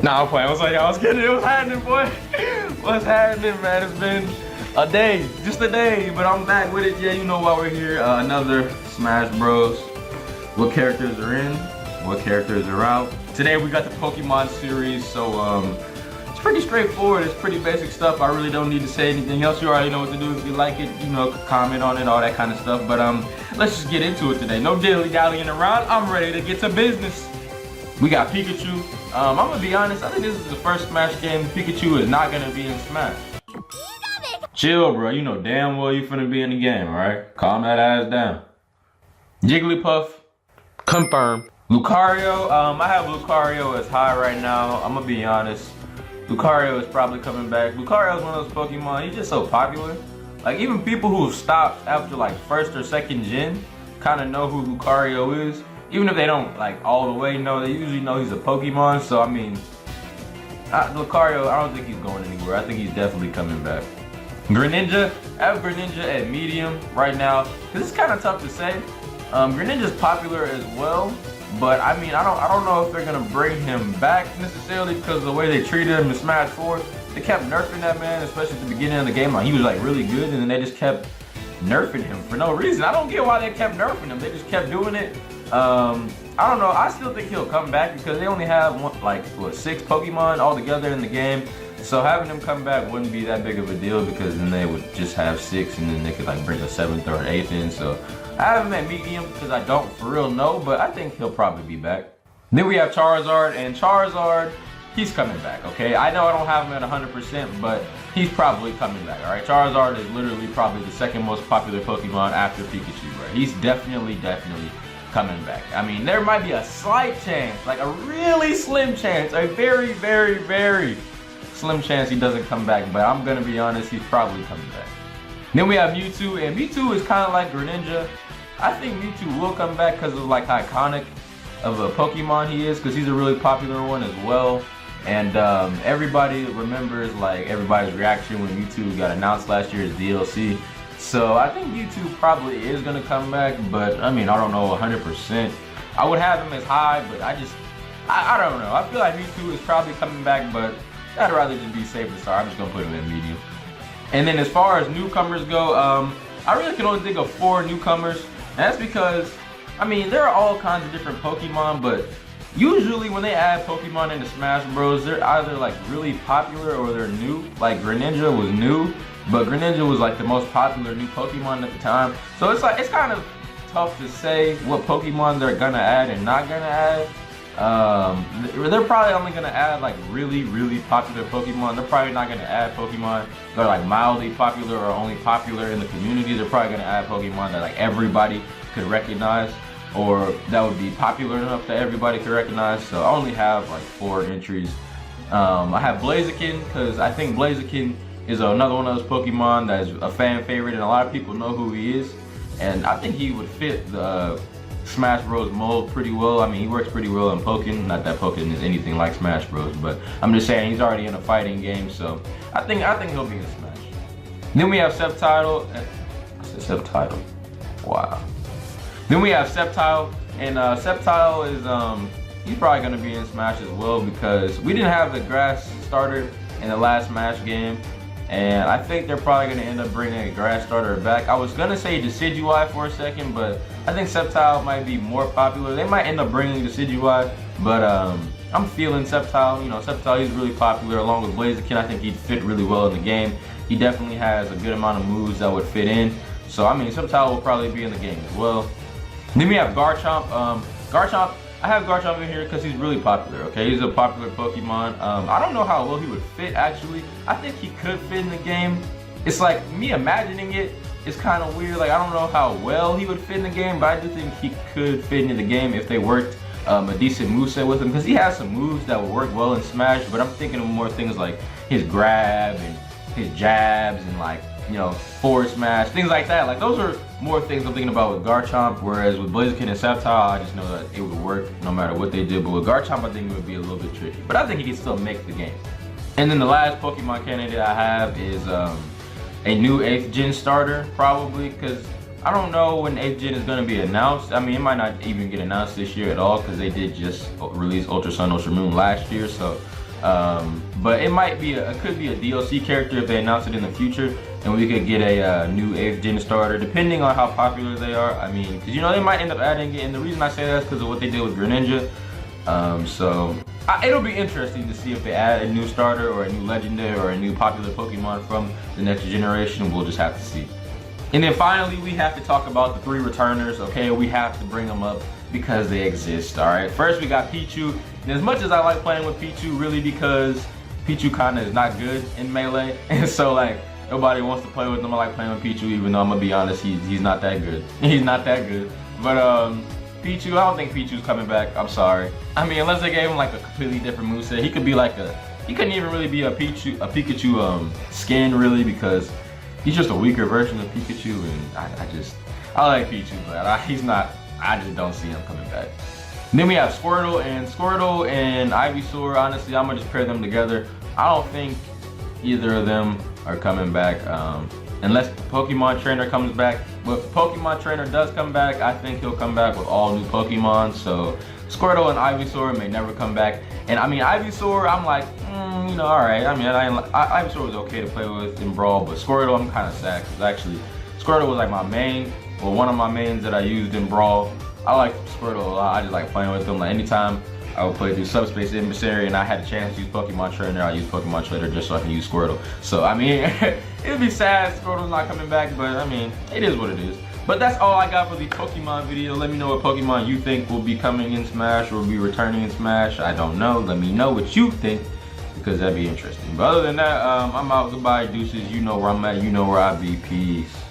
Nah, I'm playing. What's up, y'all? What's kidding? What's happening, boy? What's happening, man? It's been a day, just a day, but I'm back with it. Yeah, you know why we're here. Another Smash Bros. What characters are in? What characters are out? Today we got the Pokemon series, so it's pretty straightforward. It's pretty basic stuff. I really don't need to say anything else. You already know what to do. If you like it, you know, comment on it, all that kind of stuff. But let's just get into it today. No dilly-dallying around. I'm ready to get to business. We got Pikachu. I'm gonna be honest, I think this is the first Smash game Pikachu is not gonna be in Smash. Chill, bro. You know damn well you finna be in the game, alright? Calm that ass down. Jigglypuff, confirmed. Lucario, I have Lucario as high right now. I'm gonna be honest. Lucario is probably coming back. Lucario is one of those Pokemon, he's just so popular. Like, even people who stopped after like first or second gen kind of know who Lucario is. Even if they don't like all the way know, they usually know he's a Pokemon. So I mean, Lucario, I don't think he's going anywhere. I think he's definitely coming back. Greninja, I have Greninja at medium right now. Cause it's kind of tough to say. Greninja's popular as well, but I mean, I don't know if they're gonna bring him back necessarily because of the way they treated him in Smash 4. They kept nerfing that man, especially at the beginning of the game. Like, he was like really good, and then they just kept nerfing him for no reason. I don't get why they kept nerfing him. They just kept doing it. I don't know. I still think he'll come back because they only have what 6 Pokemon all together in the game. So having them come back wouldn't be that big of a deal because then they would just have 6 and then they could like bring a 7th or an 8th in. So I have him at medium because I don't for real know, but I think he'll probably be back. Then we have Charizard, and Charizard, he's coming back, okay? I know I don't have him at 100%, but he's probably coming back, all right? Charizard is literally probably the second most popular Pokemon after Pikachu, right? He's definitely coming back. I mean, there might be a slight chance, like a really slim chance, a very slim chance he doesn't come back, but I'm gonna be honest, he's probably coming back. Then we have Mewtwo, and Mewtwo is kind of like Greninja. I think Mewtwo will come back because of like how iconic of a Pokemon he is, because he's a really popular one as well. And everybody remembers like everybody's reaction when Mewtwo got announced last year as DLC. So I think Mewtwo probably is gonna come back, but I mean, I don't know 100%. I would have him as high, but I don't know. I feel like Mewtwo is probably coming back, but I'd rather just be safe and sorry. I'm just gonna put him in medium. And then as far as newcomers go, I really can only think of 4 newcomers. And that's because, I mean, there are all kinds of different Pokemon, but usually when they add Pokemon into Smash Bros, they're either like really popular or they're new. Like Greninja was new, but Greninja was like the most popular new Pokemon at the time. So it's kind of tough to say what Pokemon they're gonna add and not gonna add. They're probably only gonna add like really popular Pokemon. They're probably not gonna add Pokemon that are like mildly popular or only popular in the community. They're probably gonna add Pokemon that like everybody could recognize, or that would be popular enough that everybody could recognize. So I only have like 4 entries. I have Blaziken because I think Blaziken is another one of those Pokemon that is a fan favorite and a lot of people know who he is. And I think he would fit the Smash Bros mold pretty well. I mean, he works pretty well in Pokken. Not that Pokken is anything like Smash Bros, but I'm just saying he's already in a fighting game, so I think he'll be in Smash. Then we have Sceptile. Sceptile. Wow. Then we have Sceptile, and Sceptile is he's probably gonna be in Smash as well because we didn't have the grass starter in the last Smash game. And I think they're probably gonna end up bringing a grass starter back. I was gonna say Decidueye for a second, but I think Sceptile might be more popular. They might end up bringing Decidueye, but I'm feeling Sceptile. You know, Sceptile, he's really popular along with Blaziken. I think he'd fit really well in the game. He definitely has a good amount of moves that would fit in. So I mean, Sceptile will probably be in the game as well. Then we have Garchomp. Garchomp, I have Garchomp in here because he's really popular, okay? He's a popular Pokemon. I don't know how well he would fit, actually. I think he could fit in the game. It's like, me imagining it is kind of weird. Like, I don't know how well he would fit in the game, but I do think he could fit into the game if they worked a decent moveset with him, because he has some moves that would work well in Smash, but I'm thinking of more things like his grab and his jabs and like, you know, forward smash, things like that. Like, those are more things I'm thinking about with Garchomp, whereas with Blaziken and Sceptile, I just know that it would work no matter what they did. But with Garchomp, I think it would be a little bit tricky. But I think he can still make the game. And then the last Pokemon candidate I have is a new 8th gen starter, probably, because I don't know when 8th gen is going to be announced. I mean, it might not even get announced this year at all, because they did just release Ultra Sun, Ultra Moon last year. So But it might be it could be a DLC character if they announce it in the future, and we could get a new 8th gen starter depending on how popular they are. I mean, because you know they might end up adding it, and the reason I say that is because of what they did with Greninja. It'll be interesting to see if they add a new starter or a new legendary or a new popular Pokemon from the next generation. We'll just have to see. And then finally, we have to talk about the 3 returners. Okay, we have to bring them up because they exist. All right, first we got Pichu. And as much as I like playing with Pichu, really because Pichu kind of is not good in Melee, and so like nobody wants to play with him. I like playing with Pichu, even though I'm gonna be honest, he's not that good. He's not that good. But Pichu, I don't think Pichu's coming back. I'm sorry. I mean, unless they gave him like a completely different moveset, he could be like he couldn't even really be a Pikachu skin really, because he's just a weaker version of Pikachu, and I like Pichu, but he's not. I just don't see him coming back. And then we have Squirtle and Ivysaur. Honestly, I'm gonna just pair them together. I don't think either of them are coming back unless the Pokemon trainer comes back. But if the Pokemon trainer does come back, I think he'll come back with all new Pokemon. So Squirtle and Ivysaur may never come back. And I mean, Ivysaur, I'm like, you know, all right. I mean, Ivysaur was okay to play with in Brawl, but Squirtle, I'm kind of sad because actually Squirtle was like my main, or one of my mains that I used in Brawl. I like Squirtle a lot. I just like playing with him. Like anytime I would play through Subspace Emissary and I had a chance to use Pokemon Trainer, I use Pokemon Trainer just so I can use Squirtle. So I mean, it'd be sad Squirtle's not coming back, but I mean, it is what it is. But that's all I got for the Pokemon video. Let me know what Pokemon you think will be coming in Smash or will be returning in Smash. I don't know. Let me know what you think, because that'd be interesting. But other than that, I'm out. Goodbye, deuces. You know where I'm at. You know where I be. Peace.